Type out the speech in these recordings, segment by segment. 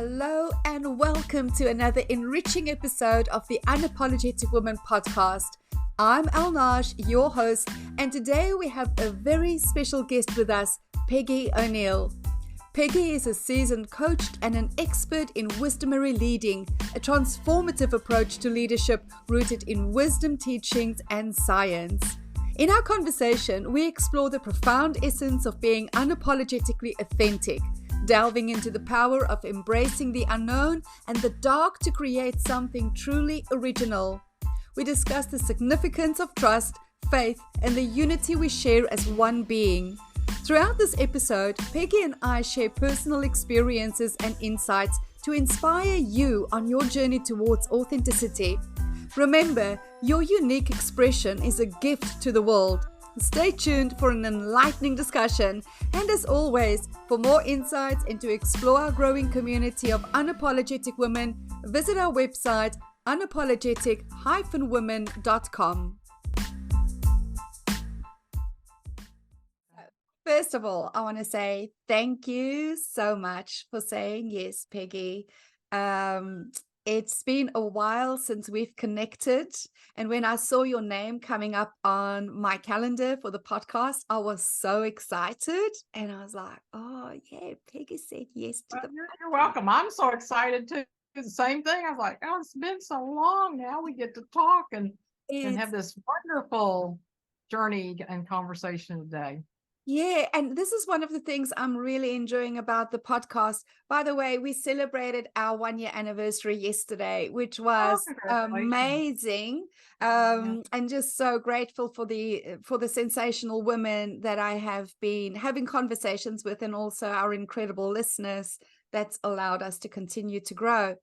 Hello and welcome to another enriching episode of the Unapologetic Woman podcast. I'm Elle, your host, and today we have a very special guest with us, Peggy O'Neill. Peggy is a seasoned coach and an expert in Wisdomary Leading, a transformative approach to leadership rooted in wisdom teachings and science. In our conversation, we explore the profound essence of being unapologetically authentic, delving into the power of embracing the unknown and the dark to create something truly original. We discuss the significance of trust, faith, and the unity we share as one being. Throughout this episode, Peggy and I share personal experiences and insights to inspire you on your journey towards authenticity. Remember, your unique expression is a gift to the world. Stay tuned for an enlightening discussion, and as always, for more insights and to explore our growing community of unapologetic women, visit our website unapologetic-women.com. First of all, I want to say thank you so much for saying yes, Peggy. It's been a while since we've connected, and when I saw your name coming up on my calendar for the podcast, I was so excited, and I was like, oh yeah, Peggy said yes to the podcast. You're welcome. I'm so excited too. The same thing. I was like, oh, it's been so long. Now we get to talk and have this wonderful journey and conversation today. Yeah, and this is one of the things I'm really enjoying about the podcast. By the way, we celebrated our 1-year anniversary yesterday, which was amazing. And just so grateful for the sensational women that I have been having conversations with, and also our incredible listeners that's allowed us to continue to grow.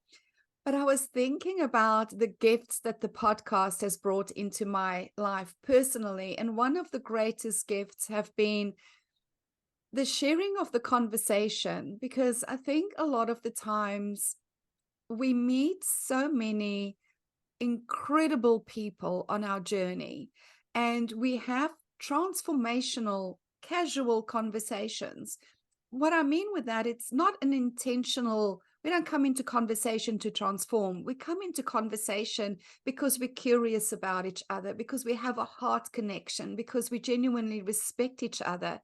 But I was thinking about the gifts that the podcast has brought into my life personally. And one of the greatest gifts have been the sharing of the conversation, because I think a lot of the times we meet so many incredible people on our journey, and we have transformational, casual conversations. What I mean with that, it's not an intentional. We don't come into conversation to transform. We come into conversation because we're curious about each other, because we have a heart connection, because we genuinely respect each other.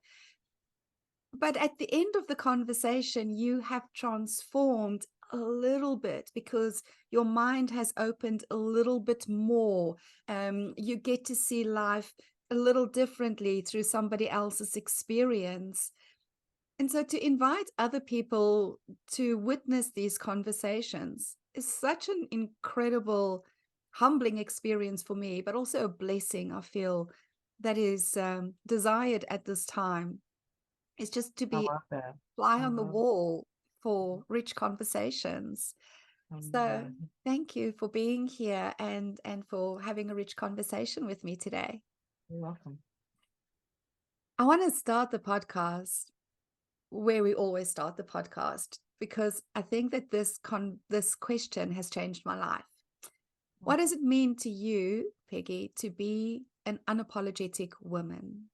But at the end of the conversation, you have transformed a little bit because your mind has opened a little bit more. You get to see life a little differently through somebody else's experience. And so to invite other people to witness these conversations is such an incredible, humbling experience for me, but also a blessing, I feel, that is desired at this time. It's just to be fly on the wall for rich conversations. So thank you for being here and for having a rich conversation with me today. You're welcome. I want to start the podcast where we always start the podcast, because I think that this question has changed my life. What does it mean to you, Peggy, to be an unapologetic woman?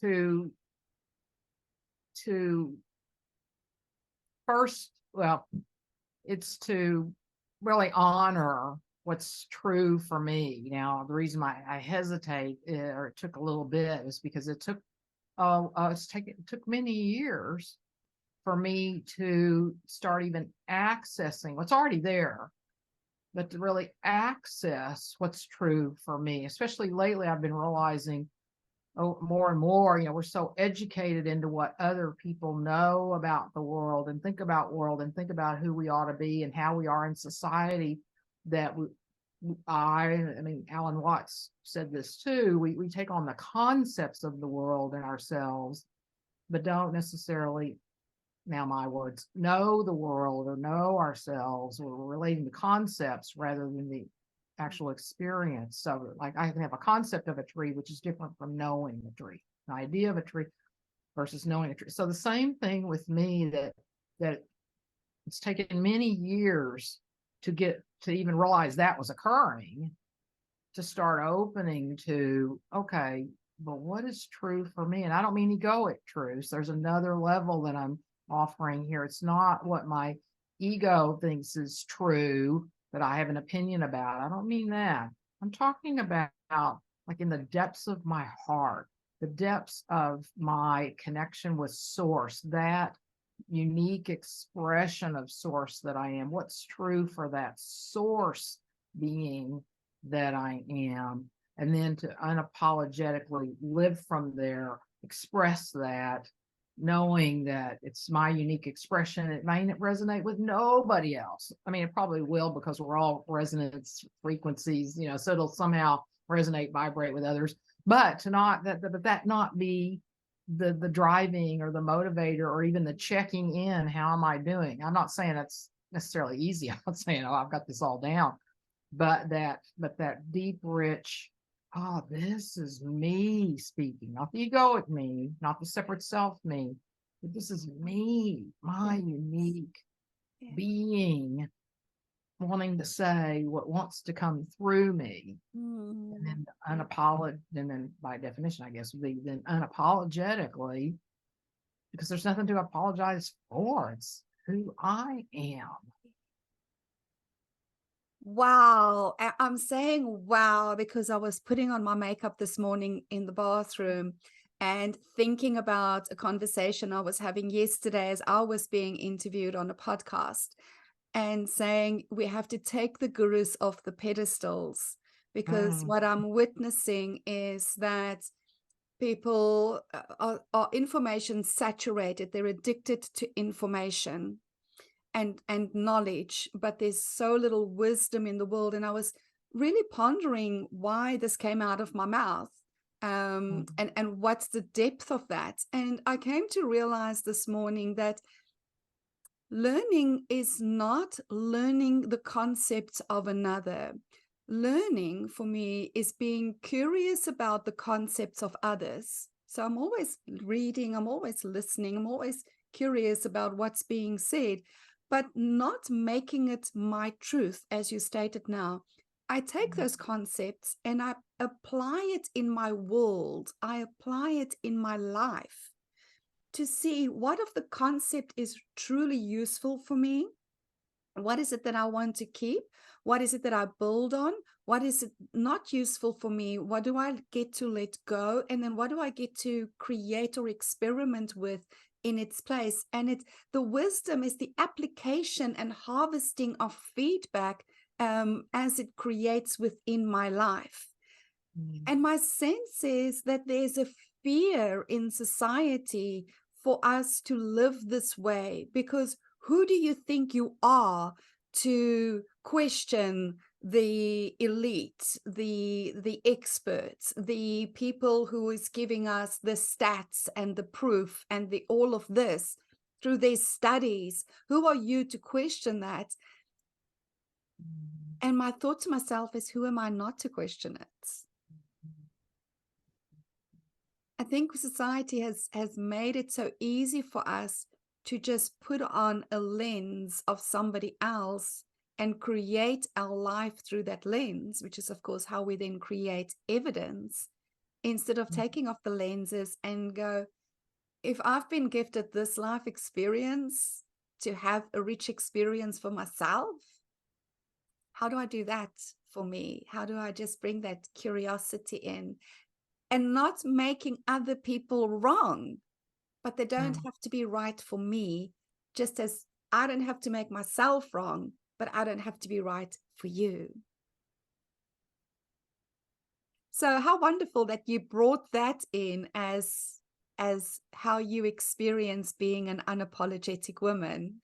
To first, well, it's to really honor what's true for me. Now, the reason I hesitate, or it took a little bit, is because it took many years for me to start even accessing what's already there, but to really access what's true for me. Especially lately, I've been realizing more and more, we're so educated into what other people know about the world and think about who we ought to be and how we are in society, that I mean, Alan Watts said this too. We take on the concepts of the world and ourselves, but don't necessarily, now my words, know the world or know ourselves. We're relating to concepts rather than the actual experience. So like I can have a concept of a tree, which is different from knowing the tree, an idea of a tree versus knowing a tree. So the same thing with me, that it's taken many years to get to even realize that was occurring, to start opening to, okay, but what is true for me? And I don't mean egoic truths. There's another level that I'm offering here. It's not what my ego thinks is true that I have an opinion about. I don't mean that. I'm talking about like in the depths of my heart, the depths of my connection with source, that unique expression of source that I am. What's true for that source being that I am? And then to unapologetically live from there, express that, knowing that it's my unique expression. It may not resonate with nobody else. I mean, it probably will, because we're all resonance frequencies, so it'll somehow resonate, vibrate with others. But to not that not be the driving or the motivator or even the checking in. How am I doing? I'm not saying that's necessarily easy. I'm not saying, oh, I've got this all down, but that deep, rich, oh, this is me speaking, not the egoic me, not the separate self me, but this is me, my unique being, wanting to say what wants to come through me. And then and then by definition, I guess, would be then unapologetically, because there's nothing to apologize for. It's who I am. Wow. I'm saying wow because I was putting on my makeup this morning in the bathroom and thinking about a conversation I was having yesterday as I was being interviewed on a podcast, and saying we have to take the gurus off the pedestals, because what I'm witnessing is that people are information saturated. They're addicted to information and knowledge, but there's so little wisdom in the world. And I was really pondering why this came out of my mouth, and what's the depth of that. And I came to realize this morning that learning is not learning the concepts of another. Learning for me is being curious about the concepts of others. So I'm always reading, I'm always listening, I'm always curious about what's being said, but not making it my truth, as you stated now. I take those concepts and I apply it in my world. I apply it in my life to see what of the concept is truly useful for me. What is it that I want to keep? What is it that I build on? What is it not useful for me? What do I get to let go? And then what do I get to create or experiment with in its place? And the wisdom is the application and harvesting of feedback as it creates within my life. And my sense is that there's a fear in society for us to live this way, because who do you think you are to question the elite, the experts, the people who is giving us the stats and the proof and all of this through their studies? Who are you to question that? And my thought to myself is, who am I not to question it? I think society has made it so easy for us to just put on a lens of somebody else and create our life through that lens, which is, of course, how we then create evidence, instead of taking off the lenses and go, if I've been gifted this life experience to have a rich experience for myself, how do I do that for me? How do I just bring that curiosity in? And not making other people wrong, but they don't have to be right for me, just as I don't have to make myself wrong, but I don't have to be right for you. So how wonderful that you brought that in as how you experience being an unapologetic woman,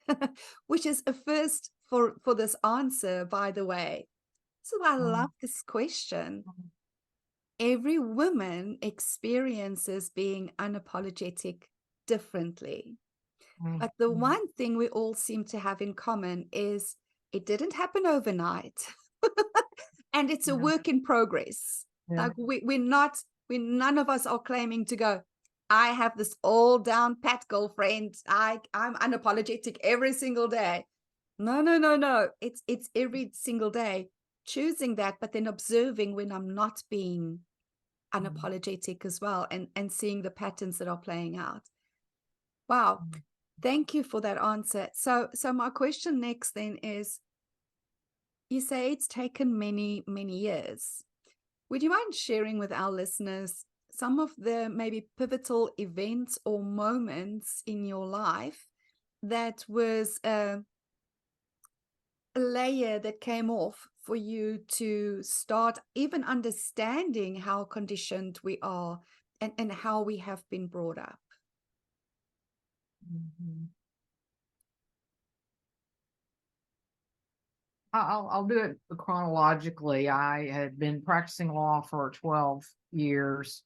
which is a first for this answer, by the way. So I love this question. Every woman experiences being unapologetic differently. But the one thing we all seem to have in common is it didn't happen overnight. And it's a work in progress. Like none of us are claiming to go, I have this all down pat, girlfriend. I'm unapologetic every single day. No. It's every single day choosing that, but then observing when I'm not being unapologetic as well, and seeing the patterns that are playing out. Wow. Thank you for that answer. So my question next then is, you say it's taken many, many years. Would you mind sharing with our listeners some of the maybe pivotal events or moments in your life that was a layer that came off for you to start even understanding how conditioned we are and how we have been brought up? Mm-hmm. I'll do it chronologically. I had been practicing law for 12 years.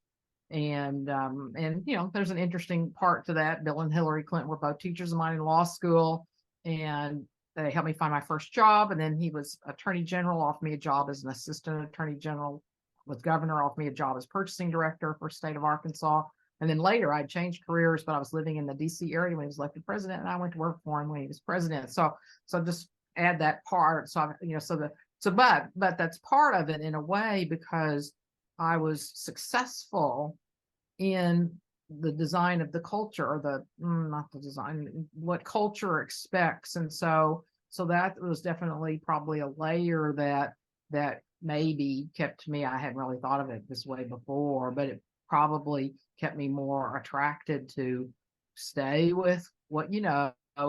And there's an interesting part to that. Bill and Hillary Clinton were both teachers of mine in law school, and they helped me find my first job. And then he was attorney general, offered me a job as an assistant attorney general with governor, offered me a job as purchasing director for state of Arkansas. And then later I'd changed careers, but I was living in the DC area when he was elected president, and I went to work for him when he was president. So just add that part. But that's part of it in a way, because I was successful in the design of the culture, or not the design, what culture expects. And so that was definitely probably a layer that maybe kept me, I hadn't really thought of it this way before, but it probably kept me more attracted to stay with what,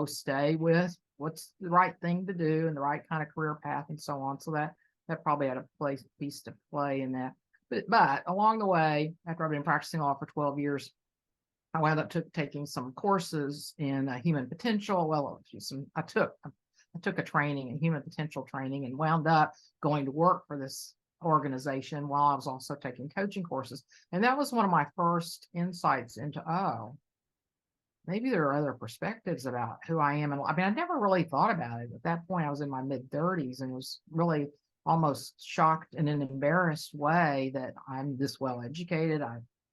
stay with what's the right thing to do and the right kind of career path and so on. So that probably had a piece to play in that. But along the way, after I've been practicing law for 12 years, I wound up taking some courses in human potential. Well, I took a training in human potential training, and wound up going to work for this organization while I was also taking coaching courses. And that was one of my first insights into, maybe there are other perspectives about who I am. And I mean, I never really thought about it. At that point, I was in my mid-30s and was really almost shocked in an embarrassed way that I'm this well educated.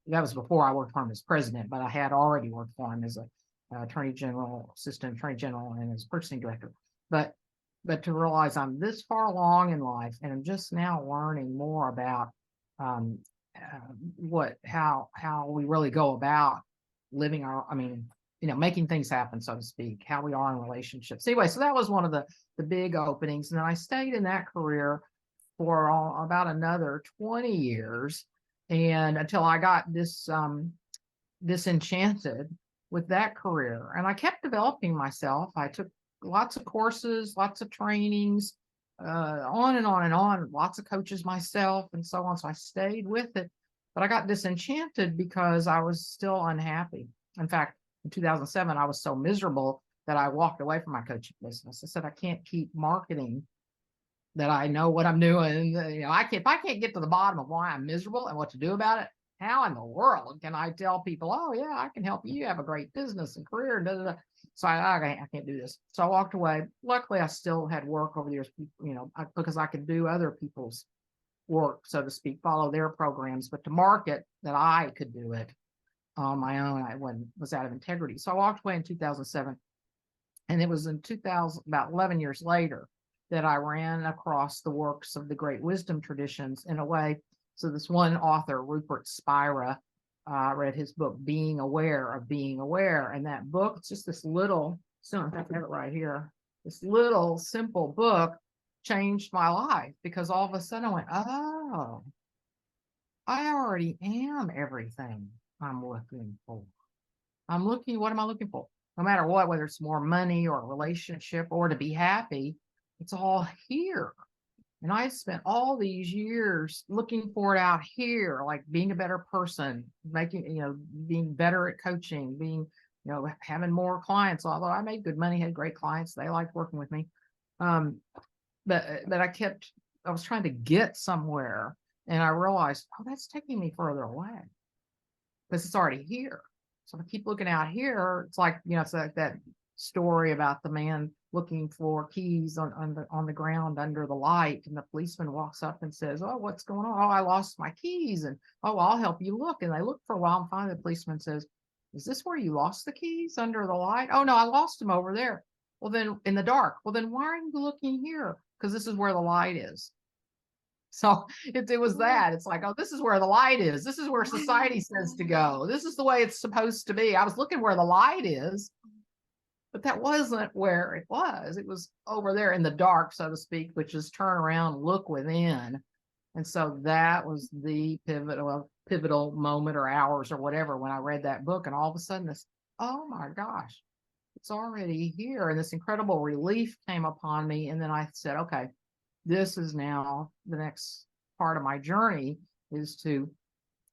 That was before I worked for him as president, but I had already worked for him as a attorney general, assistant attorney general, and as purchasing director. But to realize I'm this far along in life, and I'm just now learning more about how we really go about living making things happen, so to speak, how we are in relationships. Anyway, so that was one of the big openings. And then I stayed in that career for about another 20 years, and until I got disenchanted with that career. And I kept developing myself. I took lots of courses, lots of trainings, on and on and on, lots of coaches myself and so on. So I stayed with it, but I got disenchanted because I was still unhappy. In fact, in 2007, I was so miserable that I walked away from my coaching business. I said, I can't keep marketing that I know what I'm doing. If I can't get to the bottom of why I'm miserable and what to do about it, how in the world can I tell people, oh yeah, I can help you have a great business and career? Da, da, da. So I can't do this. So I walked away. Luckily, I still had work over the years, because I could do other people's work, so to speak, follow their programs, but to market that I could do it on my own, I was out of integrity. So I walked away in 2007, and it was in 2000, about 11 years later, that I ran across the works of the great wisdom traditions in a way. So this one author, Rupert Spira, read his book, Being Aware of Being Aware. And that book, it's just this little, so I have it right here, this little simple book changed my life, because all of a sudden I went, oh, I already am everything I'm looking for. What am I looking for? No matter what, whether it's more money or a relationship or to be happy, it's all here. And I spent all these years looking for it out here, like being a better person, being better at coaching, having more clients. Although I made good money, had great clients, they liked working with me. But I was trying to get somewhere, and I realized, oh, that's taking me further away because it's already here. So if I keep looking out here, it's like, it's like that story about the man looking for keys on the ground under the light, and the policeman walks up and says, oh, what's going on? Oh, I lost my keys. And oh, I'll help you look. And they look for a while, and finally the policeman says, is this where you lost the keys, under the light? Oh no, I lost them over there. Well, then in the dark. Well, then why are you looking here? Because this is where the light is. So it was that. It's like, oh, this is where the light is. This is where society says to go. This is the way it's supposed to be. I was looking where the light is, but that wasn't where it was. It was over there in the dark, so to speak, which is turn around, look within. And so that was the pivotal moment or hours or whatever when I read that book. And all of a sudden this, oh my gosh, it's already here. And this incredible relief came upon me. And then I said, okay, this is now the next part of my journey, is to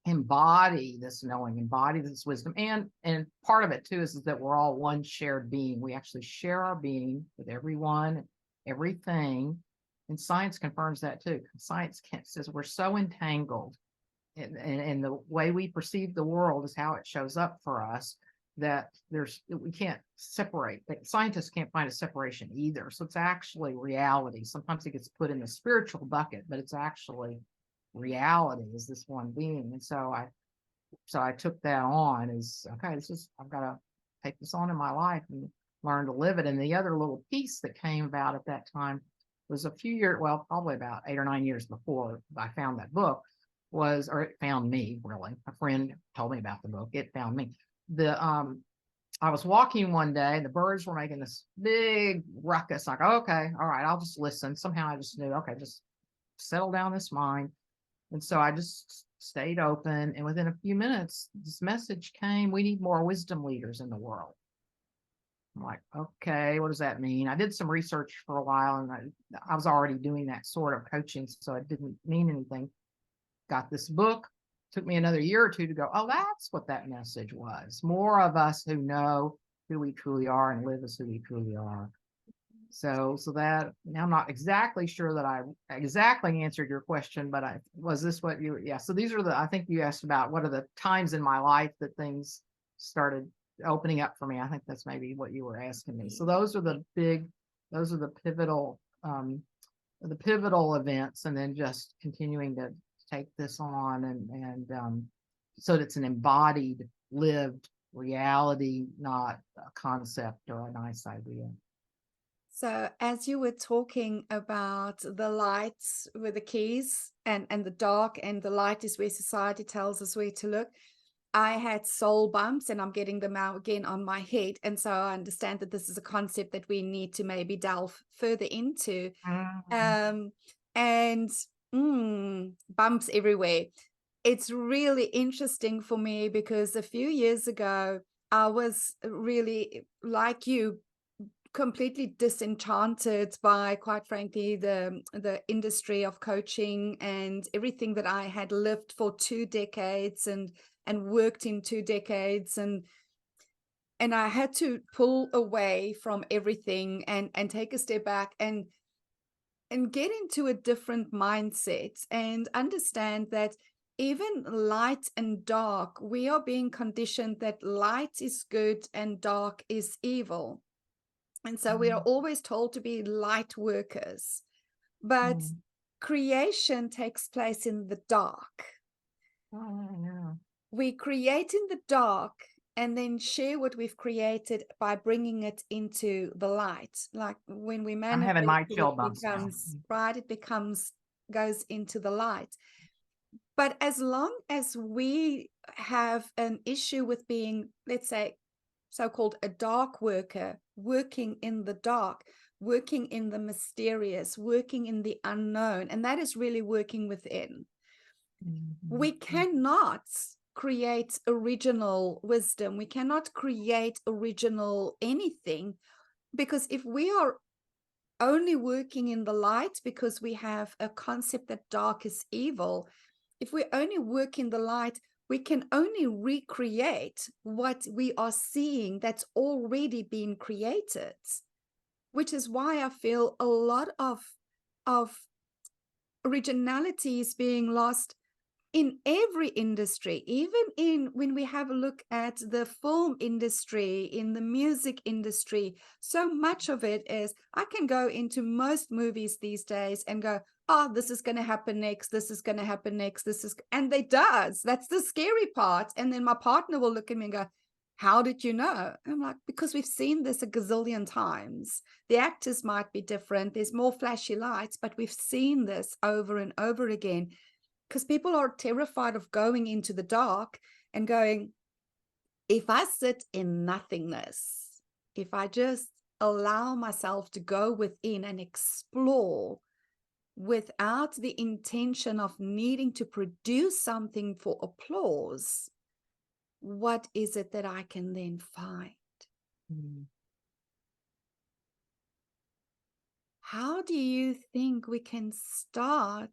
embody this knowing, embody this wisdom. And part of it too is that we're all one shared being. We actually share our being with everyone, everything. And science confirms that too. Science says we're so entangled, and the way we perceive the world is how it shows up for us, that we can't separate. Scientists can't find a separation either. So it's actually reality. Sometimes it gets put in the spiritual bucket, but it's actually reality, is this one being. And so I took that on as, okay, I've got to take this on in my life and learn to live it. And the other little piece that came about at that time was a few years, well, probably about 8 or 9 years before I found that book, or it found me, really. A friend told me about the book. It found me. I was walking one day, and the birds were making this big ruckus. Like, okay, all right, I'll just listen. Somehow I just knew, okay, just settle down this mind. And so I just stayed open. And within a few minutes, this message came: we need more wisdom leaders in the world. I'm like, okay, what does that mean? I did some research for a while, and I was already doing that sort of coaching, so it didn't mean anything. Got this book. Took me another year or two to go, oh, that's what that message was. More of us who know who we truly are and live as who we truly are. So that, now I'm not exactly sure that I exactly answered your question, but was this what you, yeah. So these are I think you asked about what are the times in my life that things started opening up for me. I think that's maybe what you were asking me. So those are the pivotal events, and then just continuing to take this on and so that it's an embodied, lived reality, not a concept or a nice idea. So as you were talking about the lights with the keys and the dark, and the light is where society tells us where to look, I had soul bumps, and I'm getting them out again on my head. And so I understand that this is a concept that we need to maybe delve further into. And bumps everywhere. It's really interesting for me because a few years ago, I was really, like you, completely disenchanted by, quite frankly, the industry of coaching and everything that I had lived for 2 decades and worked in 2 decades, and I had to pull away from everything and take a step back and get into a different mindset and understand that even light and dark, we are being conditioned that light is good and dark is evil. And so we are always told to be light workers, but creation takes place in the dark. We create in the dark and then share what we've created by bringing it into the light. Like when we manifest, I'm having my chill bumps now. Right, it goes into the light. But as long as we have an issue with being, let's say, so-called a dark worker, working in the dark, working in the mysterious, working in the unknown, and that is really working within. We cannot create original wisdom. We cannot create original anything, because if we are only working in the light because we have a concept that dark is evil, if we only work in the light, we can only recreate what we are seeing that's already been created, which is why I feel a lot of originality is being lost in every industry, even when we have a look at the film industry, in the music industry. So much of it is, I can go into most movies these days and go, oh, this is going to happen next, this is going to happen next, and they does. That's the scary part. And then my partner will look at me and go, How did you know? I'm like, because we've seen this a gazillion times. The actors might be different. There's more flashy lights, but we've seen this over and over again because people are terrified of going into the dark and going, if I sit in nothingness, if I just allow myself to go within and explore without the intention of needing to produce something for applause, what is it that I can then find? Mm. How do you think we can start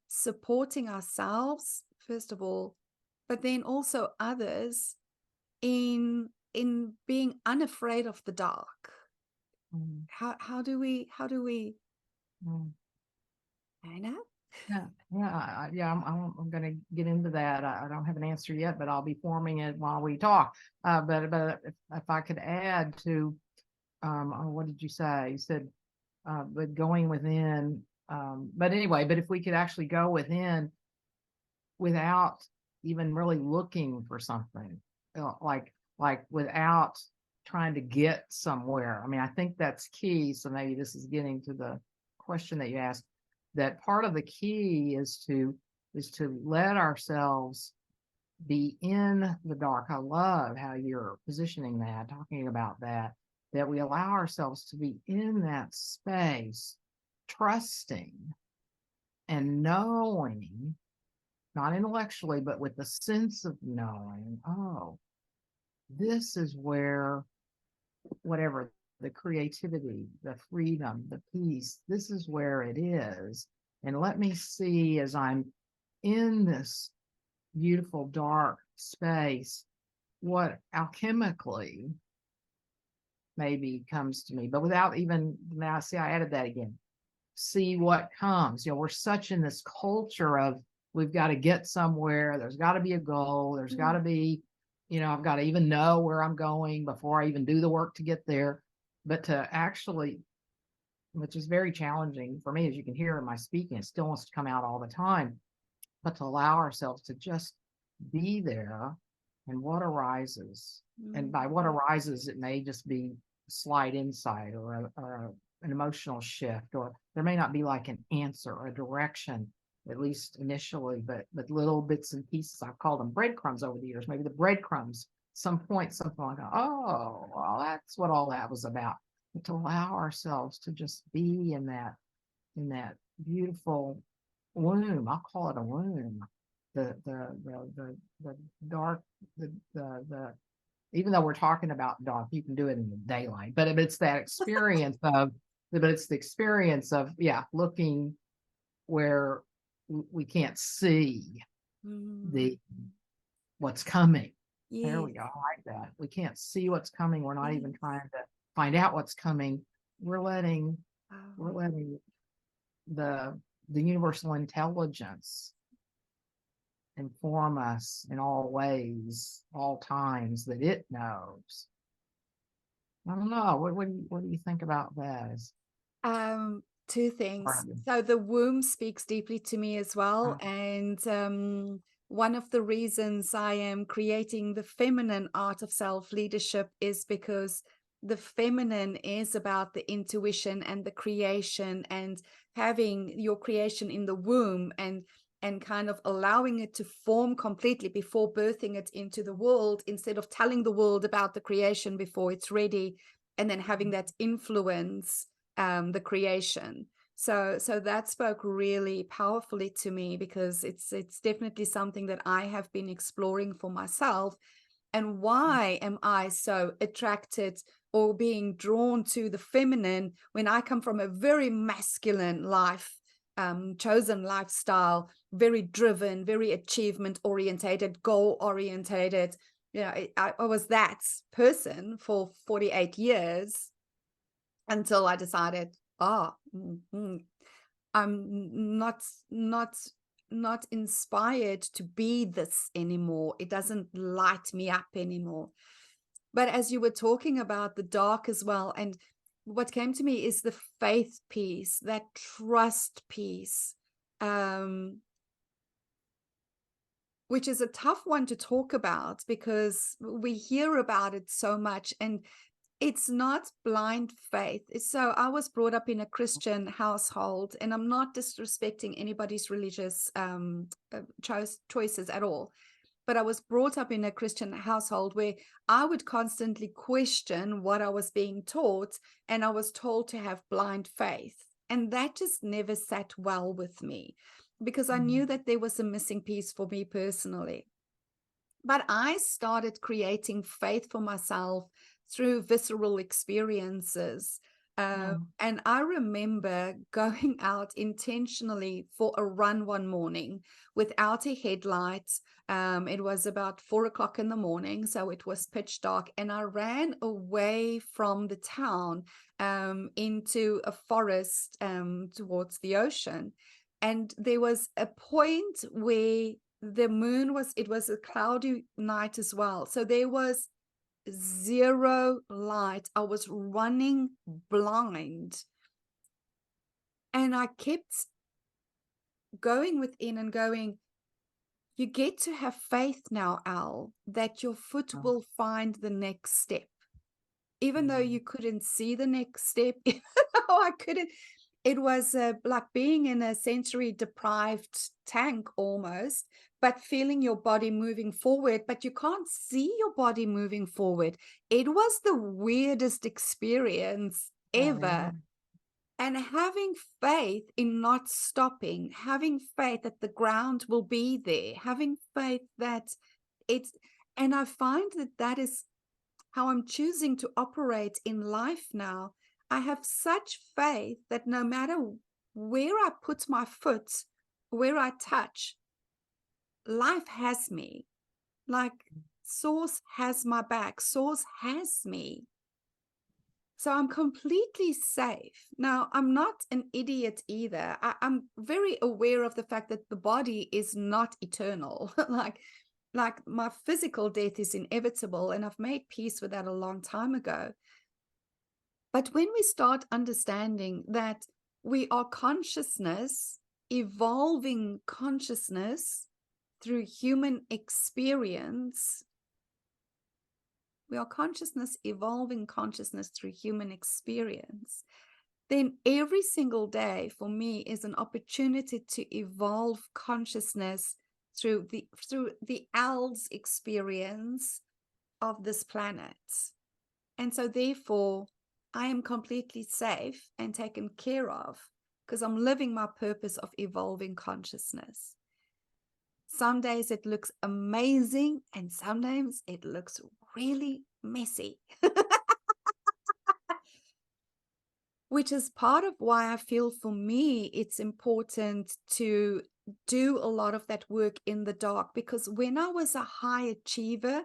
supporting ourselves, first of all, but then also others in being unafraid of the dark? Mm. How do we Mm. I know? Yeah. I'm going to get into that. I don't have an answer yet, but I'll be forming it while we talk. But if I could add to, what did you say? You said, but going within. But anyway, but if we could actually go within without even really looking for something, like without trying to get somewhere. I mean, I think that's key. So maybe this is getting to the question that you asked. That part of the key is to let ourselves be in the dark. I love how you're positioning that, talking about that, that we allow ourselves to be in that space, trusting and knowing, not intellectually, but with the sense of knowing, oh, this is where whatever the creativity, the freedom, the peace, this is where it is. And let me see as I'm in this beautiful dark space, what alchemically maybe comes to me, but without even, now see, I added that again. See what comes. We're such in this culture of we've got to get somewhere. There's got to be a goal. There's got to be, I've got to even know where I'm going before I even do the work to get there. But to actually, which is very challenging for me, as you can hear in my speaking, it still wants to come out all the time, but to allow ourselves to just be there and what arises. And by what arises, it may just be a slight insight or an emotional shift, or there may not be like an answer or a direction, at least initially, but little bits and pieces. I've called them breadcrumbs over the years. Maybe the breadcrumbs, some point, something like, oh, well, that's what all that was about. But to allow ourselves to just be in that beautiful womb. I'll call it a womb. The dark, the even though we're talking about dark, you can do it in the daylight, but it's that experience of, looking where we can't see the what's coming. Yes. There we go. I like that. We can't see what's coming. We're not even trying to find out what's coming. We're letting the universal intelligence inform us in all ways, all times, that it knows. I don't know. What do you think about that? Two things. So the womb speaks deeply to me as well. And one of the reasons I am creating the feminine art of self-leadership is because the feminine is about the intuition and the creation, and having your creation in the womb and kind of allowing it to form completely before birthing it into the world, instead of telling the world about the creation before it's ready, and then having that influence the creation. So that spoke really powerfully to me, because it's definitely something that I have been exploring for myself. And why am I so attracted or being drawn to the feminine when I come from a very masculine life, chosen lifestyle, very driven, very achievement orientated, goal orientated? I was that person for 48 years until I decided, I'm not inspired to be this anymore. It doesn't light me up anymore. But as you were talking about the dark as well, and what came to me is the faith piece, that trust piece. which is a tough one to talk about because we hear about it so much, and it's not blind faith. So I was brought up in a Christian household, and I'm not disrespecting anybody's religious choices at all. But I was brought up in a Christian household where I would constantly question what I was being taught, and I was told to have blind faith. And that just never sat well with me because I knew that there was a missing piece for me personally. But I started creating faith for myself through visceral experiences. And I remember going out intentionally for a run one morning without a headlight. It was about 4 o'clock in the morning, so it was pitch dark. And I ran away from the town into a forest towards the ocean. And there was a point where the moon was, it was a cloudy night as well. So there was zero light. I was running blind. And I kept going within and going, you get to have faith now, Elle, that your foot will find the next step. Even though you couldn't see the next step, even though I couldn't, it was like being in a sensory deprived tank almost, but feeling your body moving forward, but you can't see your body moving forward. It was the weirdest experience ever. And having faith in not stopping, having faith that the ground will be there, having faith that it's, and I find that that is how I'm choosing to operate in life now. I have such faith that no matter where I put my foot, where I touch, life has me. Like Source has my back. Source has me. So I'm completely safe. Now, I'm not an idiot either. I'm very aware of the fact that the body is not eternal. like my physical death is inevitable, and I've made peace with that a long time ago. But when we start understanding that we are consciousness, evolving consciousness through human experience, we are consciousness, evolving consciousness through human experience, then every single day for me is an opportunity to evolve consciousness through the Elle's experience of this planet. And so therefore, I am completely safe and taken care of because I'm living my purpose of evolving consciousness. Some days it looks amazing, and sometimes it looks really messy. Which is part of why I feel for me it's important to do a lot of that work in the dark, because when I was a high achiever,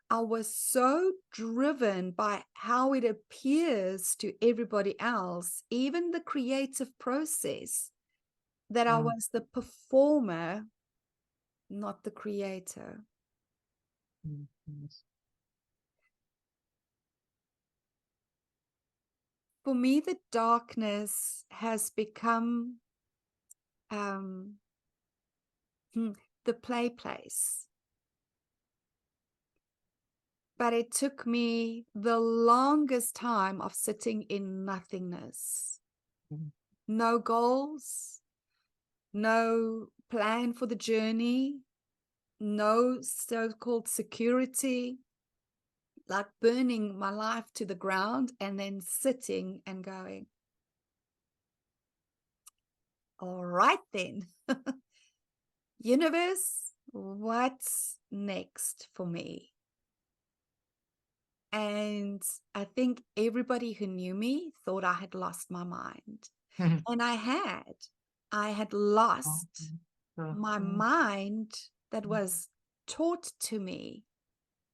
I was so driven by how it appears to everybody else, even the creative process, that I was the performer, not the creator. For me, the darkness has become the play place. But it took me the longest time of sitting in nothingness. No goals, no plan for the journey, no so-called security, like burning my life to the ground and then sitting and going, all right then, universe, what's next for me? And I think everybody who knew me thought I had lost my mind. And I had lost my mind that was taught to me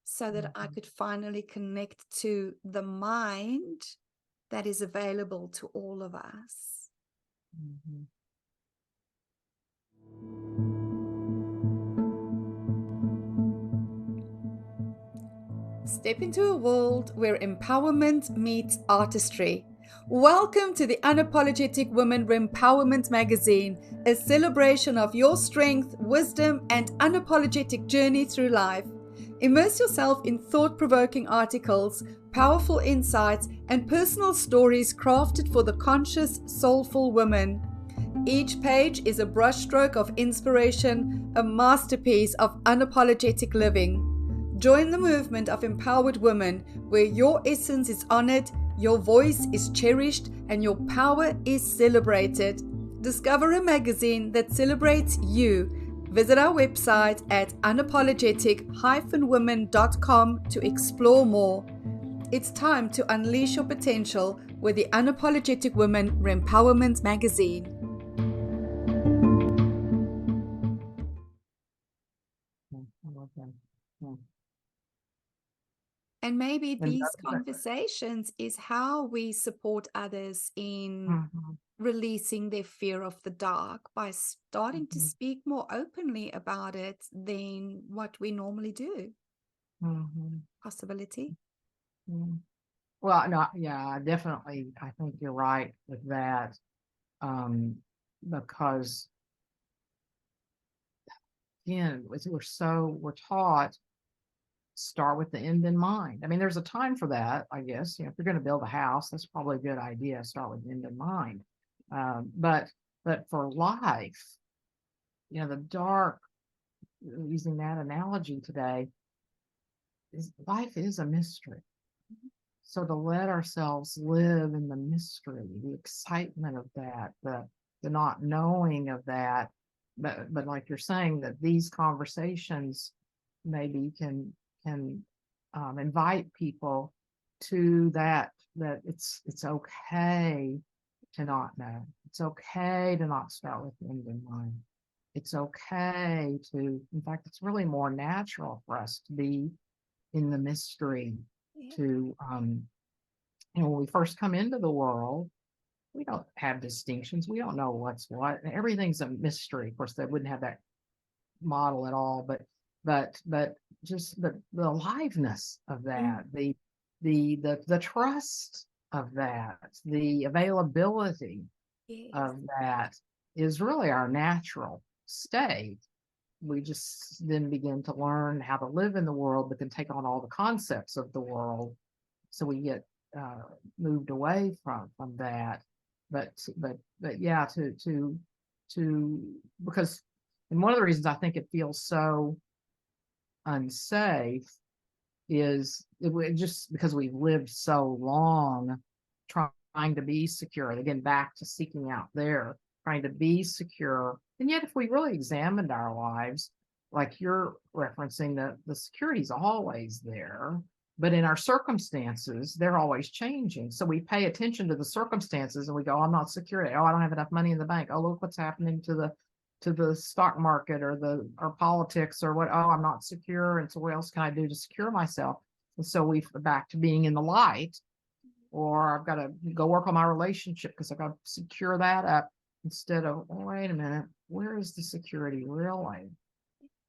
so that I could finally connect to the mind that is available to all of us. Step into a world where empowerment meets artistry. Welcome to the Unapologetic Women Empowerment Magazine, a celebration of your strength, wisdom, and unapologetic journey through life. Immerse yourself in thought-provoking articles, powerful insights, and personal stories crafted for the conscious, soulful woman. Each page is a brushstroke of inspiration, a masterpiece of unapologetic living. Join the movement of empowered women, where your essence is honored, your voice is cherished, and your power is celebrated. Discover a magazine that celebrates you. Visit our website at unapologetic-women.com to explore more. It's time to unleash your potential with the Unapologetic Women Empowerment Magazine. And maybe these conversations is how we support others in releasing their fear of the dark by starting to speak more openly about it than what we normally do. Possibility. Well, no, yeah, definitely. I think you're right with that. Because again, we're taught, start with the end in mind. I mean, there's a time for that, I guess. If you're going to build a house, that's probably a good idea. Start with the end in mind. But for life, the dark, using that analogy today, life is a mystery. So to let ourselves live in the mystery, the excitement of that, the not knowing of that, but like you're saying, that these conversations maybe can invite people to that it's okay to not know. It's okay to not start with the end in mind. It's okay to, in fact, it's really more natural for us to be in the mystery. To when we first come into the world, we don't have distinctions. We don't know what's what. Everything's a mystery. Of course, they wouldn't have that model at all, but just the aliveness of that, the trust of that, the availability of that is really our natural state. We just then begin to learn how to live in the world, but then take on all the concepts of the world. So we get moved away from that. But yeah, to because, and one of the reasons I think it feels so unsafe is just because we've lived so long trying to be secure. Again, back to seeking out there, trying to be secure. And yet, if we really examined our lives, like you're referencing, the security is always there, but in our circumstances, they're always changing. So we pay attention to the circumstances and we go, I'm not secure. Oh, I don't have enough money in the bank. Oh, look what's happening to the stock market or politics or what. Oh, I'm not secure. And so what else can I do to secure myself? And so we're back to being in the light, or I've got to go work on my relationship because I've got to secure that up, instead of, wait a minute, where is the security really?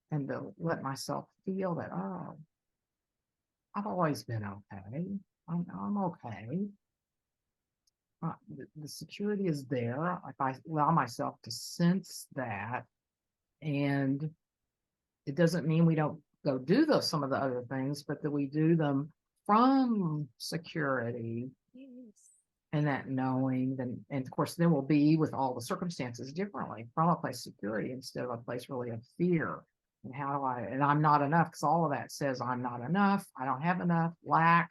And to let myself feel that, oh, I've always been okay. I'm okay. The security is there if I allow myself to sense that. And it doesn't mean we don't go do some of the other things, but that we do them from security. And that knowing, and of course, then we'll be with all the circumstances differently, from a place of security instead of a place really of fear. And and I'm not enough, because all of that says I'm not enough, I don't have enough, lack,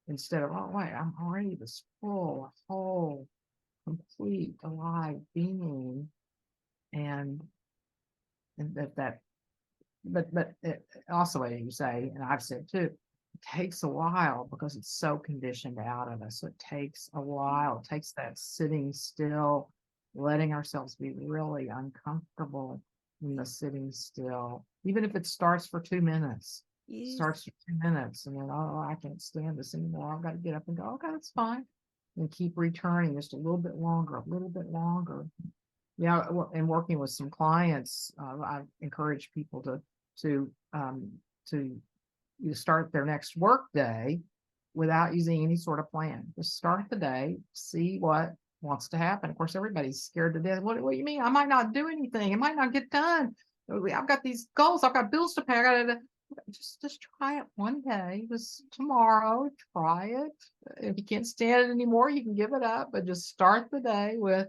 instead of, oh wait, I'm already this full, whole, complete, alive being. And but it also, as you say, and I've said too, it takes a while because it's so conditioned out of us. So it takes a while. It takes that sitting still, letting ourselves be really uncomfortable in the sitting still, even if it starts for 2 minutes. Starts for 2 minutes, and then, oh, I can't stand this anymore. I've got to get up and go, okay, that's fine, and keep returning just a little bit longer, a little bit longer. Yeah, and working with some clients, I encourage people to start their next work day without using any sort of plan. Just start the day, see what wants to happen. Of course, everybody's scared to death. What do you mean? I might not do anything. It might not get done. I've got these goals. I've got bills to pay. I gotta just try it one day. Just tomorrow, try it. If you can't stand it anymore, you can give it up. But just start the day with,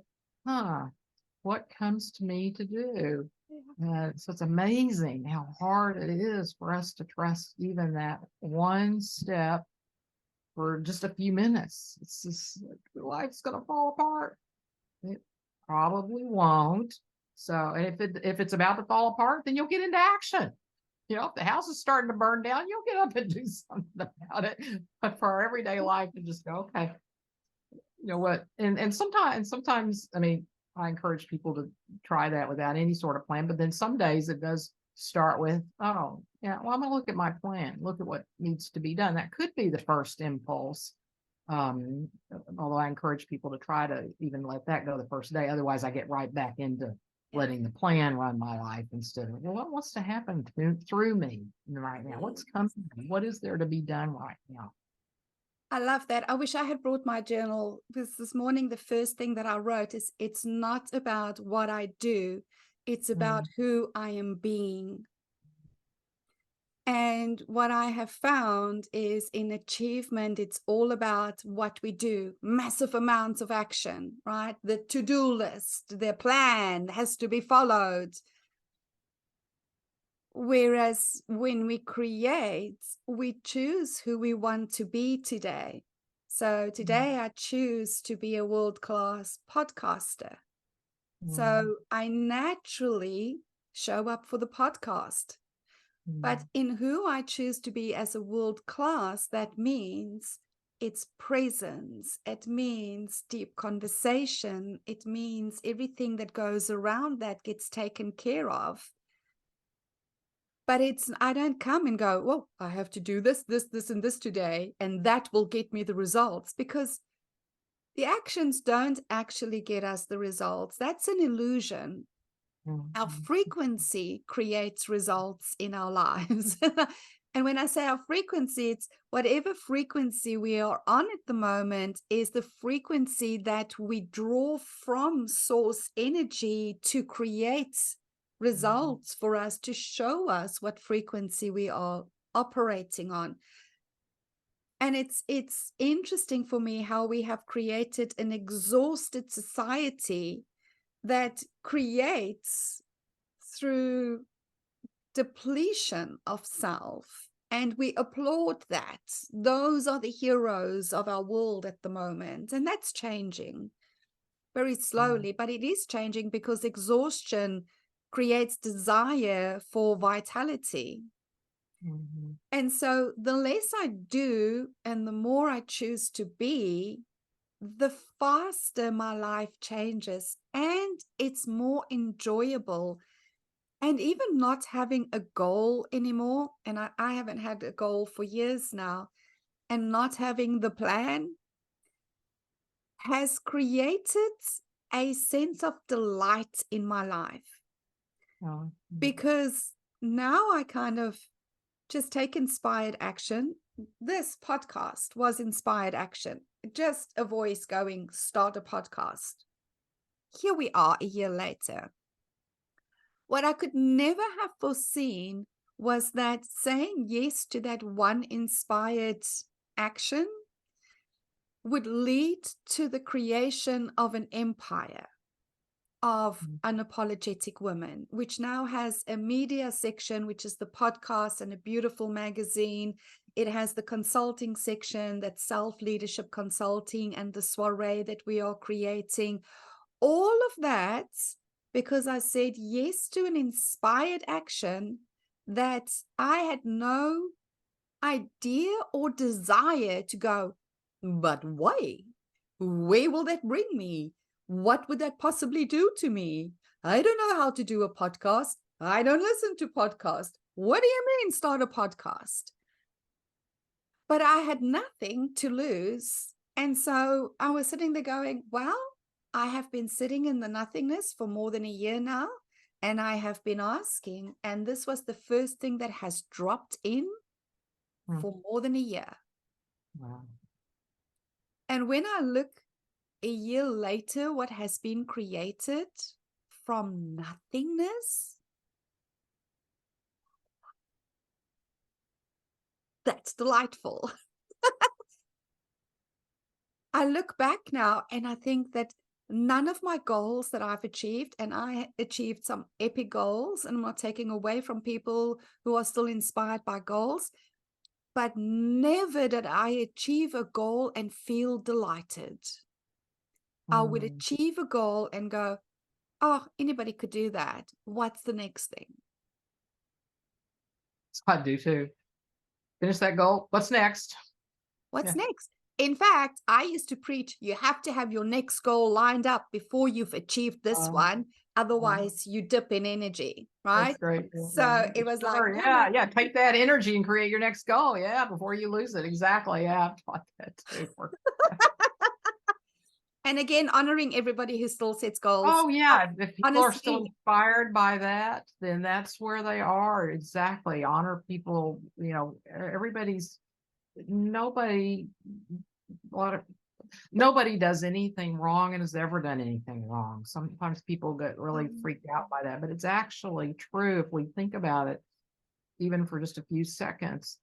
what comes to me to do? So it's amazing how hard it is for us to trust even that one step for just a few minutes. It's just like, life's going to fall apart. It probably won't. So if it's about to fall apart, then you'll get into action. If the house is starting to burn down, you'll get up and do something about it. But for our everyday life, to just go, okay, you know what? And sometimes, I mean, I encourage people to try that without any sort of plan. But then some days it does start with, oh, yeah, well, I'm going to look at my plan, look at what needs to be done. That could be the first impulse. Although I encourage people to try to even let that go the first day. Otherwise, I get right back into letting the plan run my life instead of, well, what wants to happen through me right now? What's coming? What is there to be done right now? I love that. I wish I had brought my journal, because this morning, the first thing that I wrote is, it's not about what I do. It's about who I am being. And what I have found is, in achievement, it's all about what we do, massive amounts of action, right? The to-do list, the plan has to be followed. Whereas when we create, we choose who we want to be today. So today I choose to be a world-class podcaster. So I naturally show up for the podcast. But in who I choose to be as a world-class, that means it's presence. It means deep conversation. It means everything that goes around that gets taken care of. But I don't come and go, well, I have to do this, and this today, and that will get me the results, because the actions don't actually get us the results. That's an illusion. Our frequency creates results in our lives. And when I say our frequency, it's whatever frequency we are on at the moment is the frequency that we draw from source energy to create results for us, to show us what frequency we are operating on. And it's interesting for me how we have created an exhausted society that creates through depletion of self. And we applaud that. Those are the heroes of our world at the moment. And that's changing very slowly, but it is changing, because exhaustion creates desire for vitality. And so the less I do and the more I choose to be, the faster my life changes, and it's more enjoyable. And even not having a goal anymore, and I haven't had a goal for years now, and not having the plan has created a sense of delight in my life. Because now I kind of just take inspired action. This podcast was inspired action. Just a voice going, start a podcast. Here we are a year later. What I could never have foreseen was that saying yes to that one inspired action would lead to the creation of an empire of Unapologetic Women, which now has a media section, which is the podcast, and a beautiful magazine. It has the consulting section, that's self-leadership consulting, and the soiree that we are creating. All of that because I said yes to an inspired action that I had no idea or desire to go, but why? Where will that bring me? What would that possibly do to me? I don't know how to do a podcast. I don't listen to podcasts. What do you mean start a podcast? But I had nothing to lose. And so I was sitting there going, well, I have been sitting in the nothingness for more than a year now. And I have been asking, and this was the first thing that has dropped in for more than a year. Wow. And when I look a year later, what has been created from nothingness, that's delightful. I look back now and I think that none of my goals that I've achieved, and I achieved some epic goals, and I'm not taking away from people who are still inspired by goals, but never did I achieve a goal and feel delighted. I would achieve a goal and go, oh, anybody could do that. What's the next thing? I do too. Finish that goal. What's next? What's next? In fact, I used to preach, you have to have your next goal lined up before you've achieved this one. Otherwise, you dip in energy, right? That's great. So it was like, yeah, take that energy and create your next goal. Yeah, before you lose it. Exactly. Yeah, I've taught that too. And again, honoring everybody who still sets goals. Oh, yeah. If people are still Honestly, inspired by that, then that's where they are. Exactly. Honor people. You know, nobody does anything wrong and has ever done anything wrong. Sometimes people get really freaked out by that, but it's actually true if we think about it, even for just a few seconds.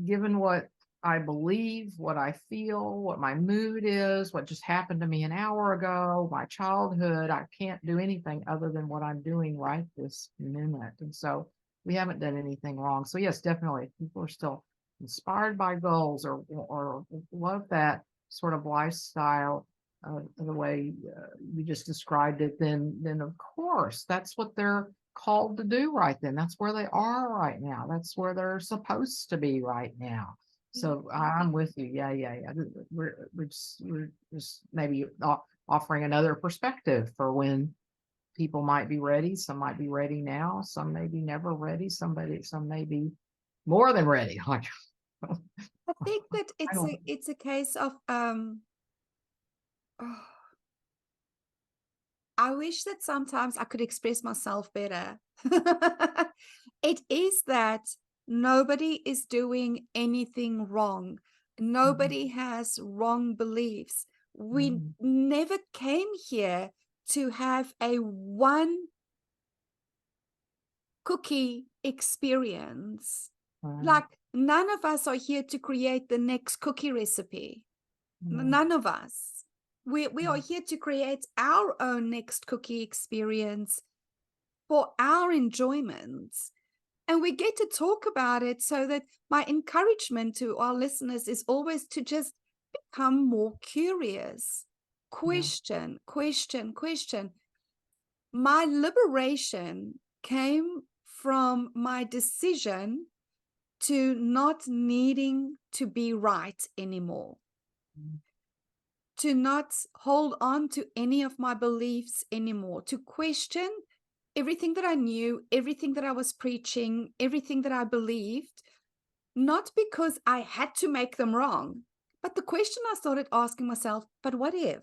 Given what I believe, what I feel, what my mood is, what just happened to me an hour ago, my childhood, I can't do anything other than what I'm doing right this minute. And so we haven't done anything wrong. So yes, definitely, if people are still inspired by goals or love that sort of lifestyle, the way you just described it, then of course that's what they're called to do right then. That's where they are right now. That's where they're supposed to be right now. So I'm with you. Yeah. We're just maybe offering another perspective for when people might be ready. Some might be ready now. Some may be never ready. Some may be more than ready. Like, I think that it's a case of I wish that sometimes I could express myself better. It is that nobody is doing anything wrong. Nobody has wrong beliefs. We never came here to have a one cookie experience. Like none of us are here to create the next cookie recipe. None of us. We are here to create our own next cookie experience for our enjoyment. And we get to talk about it, so that my encouragement to our listeners is always to just become more curious. Question. My liberation came from my decision to not needing to be right anymore. To not hold on to any of my beliefs anymore, to question everything that I knew, everything that I was preaching, everything that I believed, not because I had to make them wrong, but the question I started asking myself, but what if?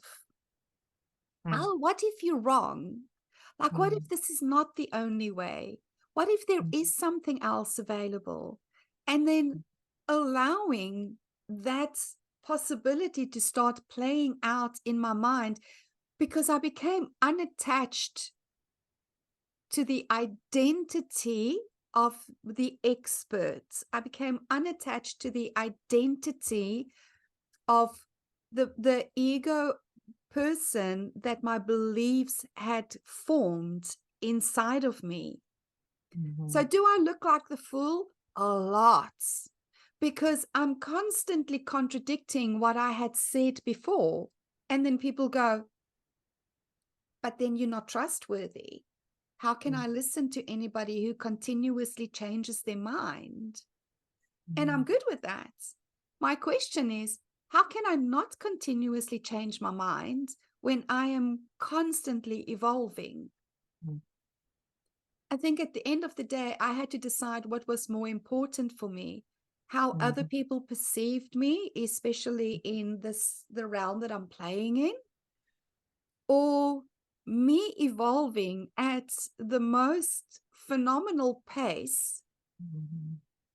Oh, what if you're wrong? Like, what if this is not the only way? What if there is something else available? And then allowing that possibility to start playing out in my mind, because I became unattached to the identity of the experts. I became unattached to the identity of the ego person that my beliefs had formed inside of me. So do I look like the fool? A lot. Because I'm constantly contradicting what I had said before. And then people go, but then you're not trustworthy. How can I listen to anybody who continuously changes their mind? And I'm good with that. My question is, how can I not continuously change my mind when I am constantly evolving? I think at the end of the day, I had to decide what was more important for me, how other people perceived me, especially in the realm that I'm playing in, or me evolving at the most phenomenal pace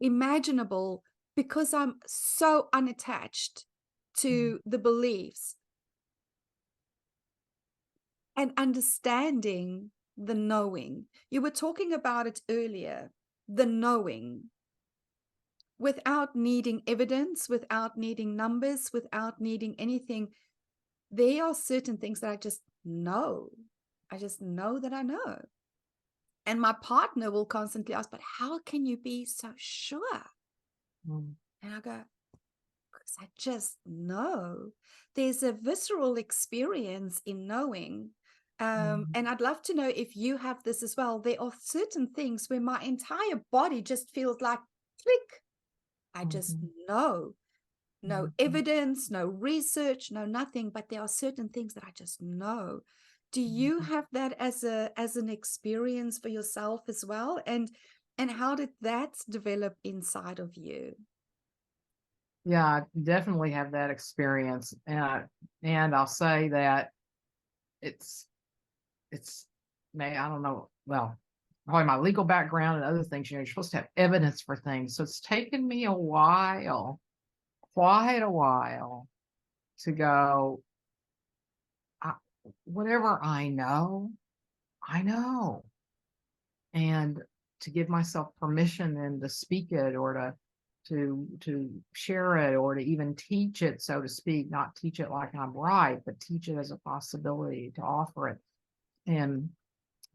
imaginable because I'm so unattached to the beliefs and understanding the knowing. You were talking about it earlier, the knowing, without needing evidence, without needing numbers, without needing anything. There are certain things that I just know. I just know that I know. And my partner will constantly ask, but how can you be so sure? And I go, because I just know. There's a visceral experience in knowing. And I'd love to know if you have this as well. There are certain things where my entire body just feels like click. I just know. No evidence, no research, no nothing, but there are certain things that I just know. Do you have that as an experience for yourself as well? And how did that develop inside of you? Yeah, I definitely have that experience. And I'll say that it's I don't know, well, probably my legal background and other things, you're supposed to have evidence for things. So it's taken me a while, quite a while, to go, whatever I know, and to give myself permission and to speak it, or to share it, or to even teach it, so to speak, not teach it like I'm right, but teach it as a possibility, to offer it. And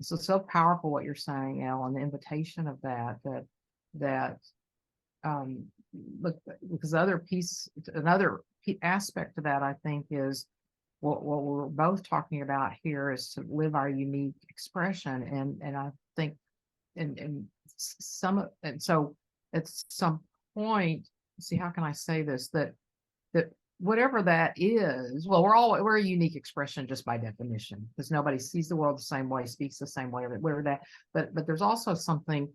so powerful what you're saying, Elle, and the invitation of that look, because another aspect to that, I think, is what we're both talking about here, is to live our unique expression. And I think, and so at some point, see, how can I say this, that whatever that is, well, we're a unique expression just by definition, because nobody sees the world the same way, speaks the same way, but there's also something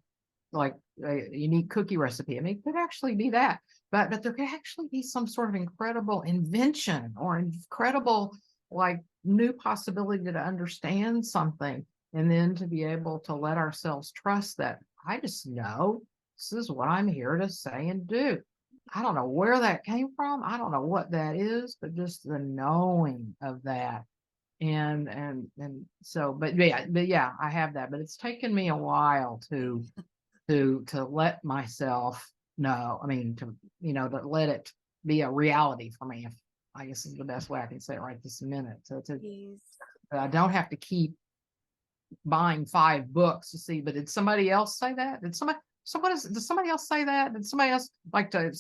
like a unique cookie recipe. I mean, it could actually be that, but there could actually be some sort of incredible invention or incredible, like, new possibility to understand something, and then to be able to let ourselves trust that I just know this is what I'm here to say and do. I don't know where that came from. I don't know what that is, but just the knowing of that. And so, but yeah, I have that, but it's taken me a while to let myself know. I mean, to let it be a reality for me, if I guess is the best way I can say it right this minute. So Yes. I don't have to keep buying 5 books to see, but did somebody else say that? Did somebody else say that? Did somebody else like to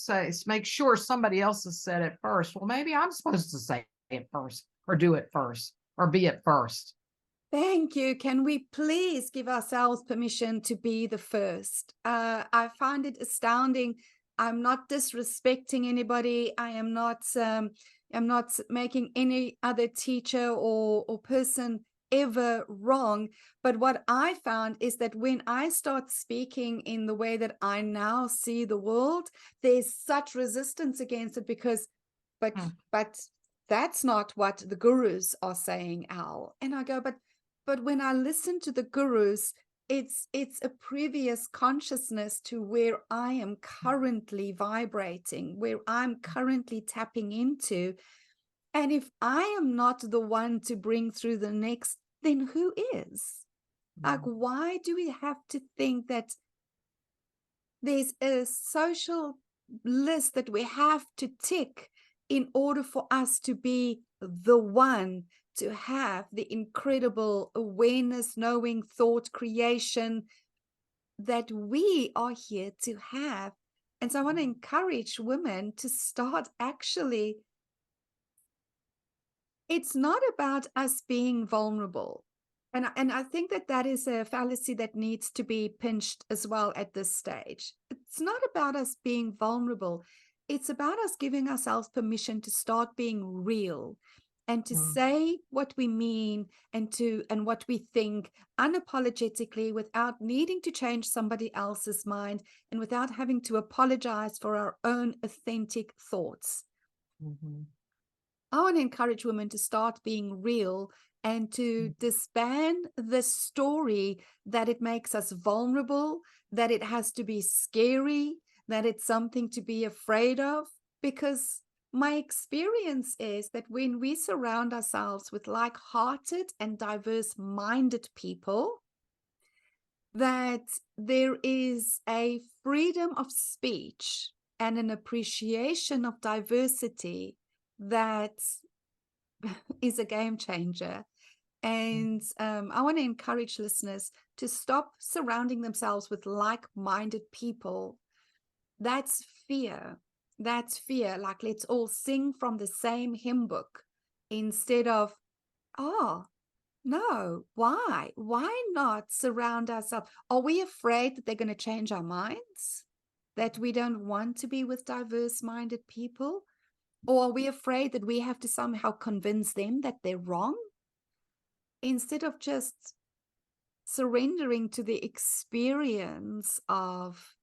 make sure somebody else has said it first? Well, maybe I'm supposed to say it first, or do it first, or be it first. Thank you. Can we please give ourselves permission to be the first? I find it astounding. I'm not disrespecting anybody. I'm not making any other teacher or person ever wrong. But what I found is that when I start speaking in the way that I now see the world, there's such resistance against it, because, but that's not what the gurus are saying, Elle. And I go, but when I listen to the gurus, it's a previous consciousness to where I am currently vibrating, where I'm currently tapping into. And if I am not the one to bring through the next, then who is? Like, why do we have to think that there's a social list that we have to tick in order for us to be the one, to have the incredible awareness, knowing, thought, creation that we are here to have? And so I want to encourage women to start actually. It's not about us being vulnerable. And I think that is a fallacy that needs to be pinched as well at this stage. It's not about us being vulnerable. It's about us giving ourselves permission to start being real, and to say what we mean, and what we think unapologetically, without needing to change somebody else's mind, and without having to apologize for our own authentic thoughts. I want to encourage women to start being real, and to disband the story that it makes us vulnerable, that it has to be scary, that it's something to be afraid of, because my experience is that when we surround ourselves with like-hearted and diverse-minded people, that there is a freedom of speech and an appreciation of diversity that is a game changer. And I want to encourage listeners to stop surrounding themselves with like-minded people. That's fear. That's fear. Like, let's all sing from the same hymn book, instead of, oh, no, why? Why not surround ourselves? Are we afraid that they're going to change our minds? That we don't want to be with diverse-minded people? Or are we afraid that we have to somehow convince them that they're wrong? Instead of just surrendering to the experience of,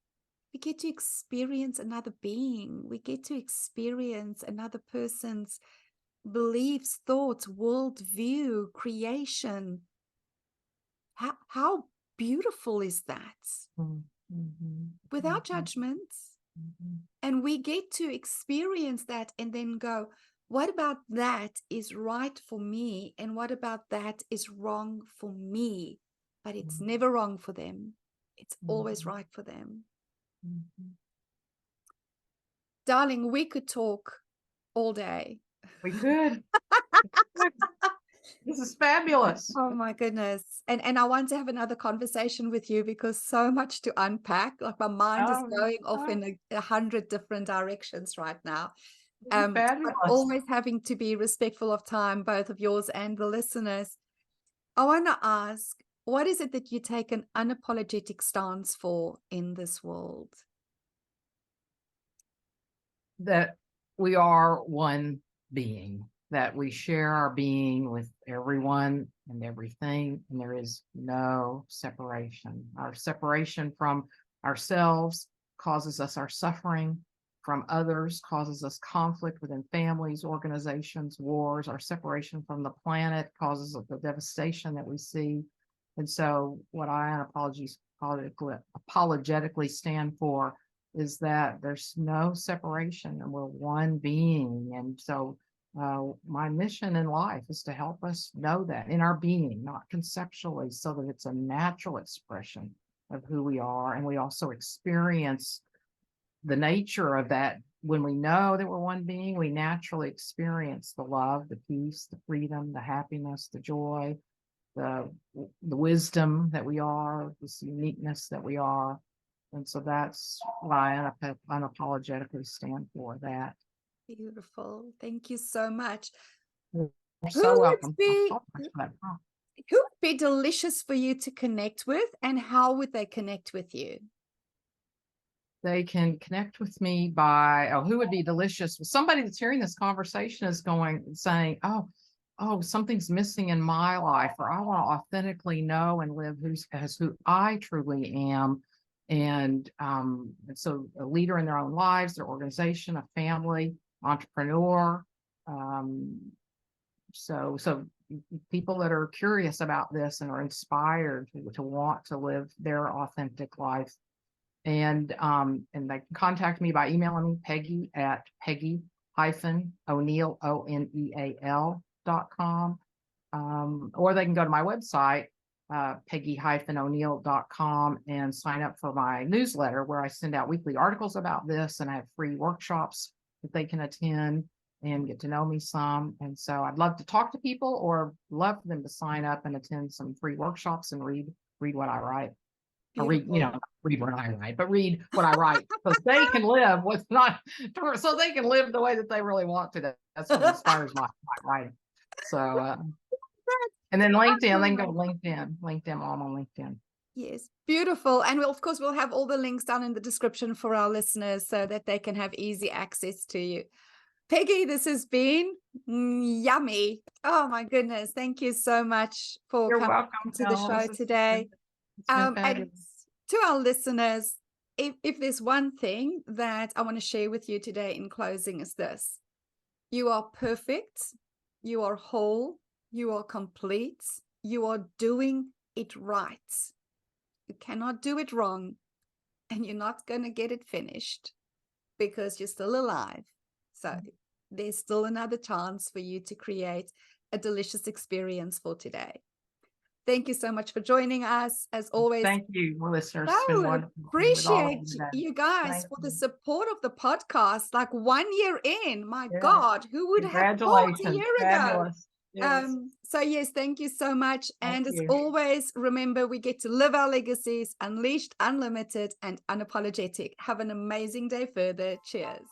we get to experience another being. We get to experience another person's beliefs, thoughts, worldview, creation. How beautiful is that? Without judgments. And we get to experience that and then go, what about that is right for me? And what about that is wrong for me? But it's never wrong for them. It's always right for them. Darling, we could talk all day. We could. This is fabulous. Oh my goodness. And I want to have another conversation with you, because so much to unpack. Like, my mind is going off in 100 different directions right now. But always having to be respectful of time, both of yours and the listeners. I want to ask, what is it that you take an unapologetic stance for in this world? That we are one being, that we share our being with everyone and everything, and there is no separation. Our separation from ourselves causes us our suffering, from others causes us conflict within families, organizations, wars. Our separation from the planet causes the devastation that we see. And so what I unapologetically stand for is that there's no separation and we're one being. And so my mission in life is to help us know that in our being, not conceptually, so that it's a natural expression of who we are. And we also experience the nature of that. When we know that we're one being, we naturally experience the love, the peace, the freedom, the happiness, the joy, the wisdom that we are, this uniqueness that we are. And so that's why I unapologetically stand for that. Beautiful. Thank you so much. You're so welcome. Who would be delicious for you to connect with, and how would they connect with you? They can connect with me by, who would be delicious? Somebody that's hearing this conversation is saying, oh, something's missing in my life, or I want to authentically know and live as who I truly am. And so a leader in their own lives, their organization, a family, entrepreneur. So people that are curious about this and are inspired to want to live their authentic life. And they can contact me by emailing me, Peggy at Peggy-O'Neal, ONEAL.com. Or they can go to my website, Peggy-O'Neal.com, and sign up for my newsletter, where I send out weekly articles about this, and I have free workshops that they can attend and get to know me some. And so I'd love to talk to people, or love for them to sign up and attend some free workshops and read what I write. Or read what I write, but read what I write, so they can live so they can live the way that they really want to. That's what inspires my writing. So, and then LinkedIn, they can go to LinkedIn. I'm on LinkedIn. Yes, beautiful. And of course, we'll have all the links down in the description for our listeners, so that they can have easy access to you. Peggy, this has been yummy. Oh my goodness. Thank you so much for coming to the show today. And to our listeners, if there's one thing that I want to share with you today in closing, is this: you are perfect, you are whole, you are complete, you are doing it right. You cannot do it wrong. and you're not going to get it finished because you're still alive. So there's still another chance for you to create a delicious experience for today. Thank you so much for joining us. As always, thank you, listeners. I appreciate you guys for the support of the podcast. Like 1 year in, my God, who would have thought a year ago? Yes. So yes, thank you so much. And as always, remember, we get to live our legacies, unleashed, unlimited, and unapologetic. Have an amazing day further. Cheers.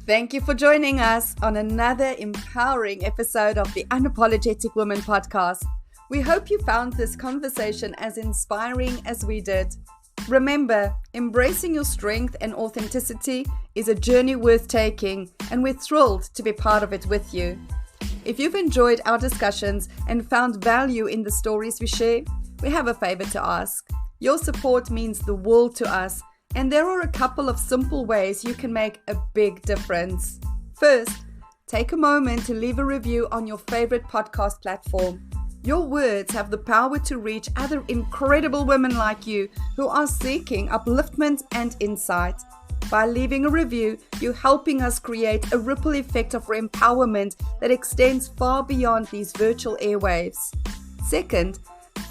Thank you for joining us on another empowering episode of the Unapologetic Woman podcast. We hope you found this conversation as inspiring as we did. Remember, embracing your strength and authenticity is a journey worth taking, and we're thrilled to be part of it with you. If you've enjoyed our discussions and found value in the stories we share, we have a favor to ask. Your support means the world to us, and there are a couple of simple ways you can make a big difference. First, take a moment to leave a review on your favorite podcast platform. Your words have the power to reach other incredible women like you who are seeking upliftment and insight. By leaving a review, you're helping us create a ripple effect of empowerment that extends far beyond these virtual airwaves. Second,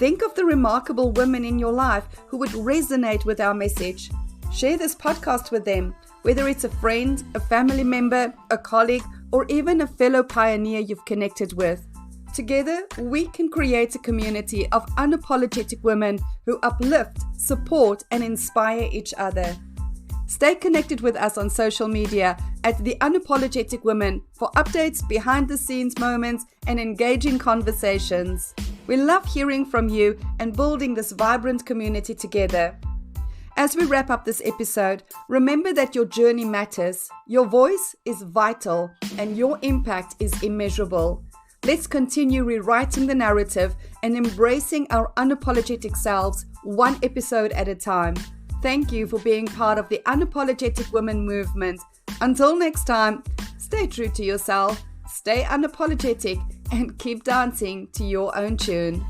think of the remarkable women in your life who would resonate with our message. Share this podcast with them, whether it's a friend, a family member, a colleague, or even a fellow pioneer you've connected with. Together, we can create a community of unapologetic women who uplift, support, and inspire each other. Stay connected with us on social media at The Unapologetic Women for updates, behind-the-scenes moments, and engaging conversations. We love hearing from you and building this vibrant community together. As we wrap up this episode, remember that your journey matters, your voice is vital, and your impact is immeasurable. Let's continue rewriting the narrative and embracing our unapologetic selves, one episode at a time. Thank you for being part of the Unapologetic Women movement. Until next time, stay true to yourself, stay unapologetic, and keep dancing to your own tune.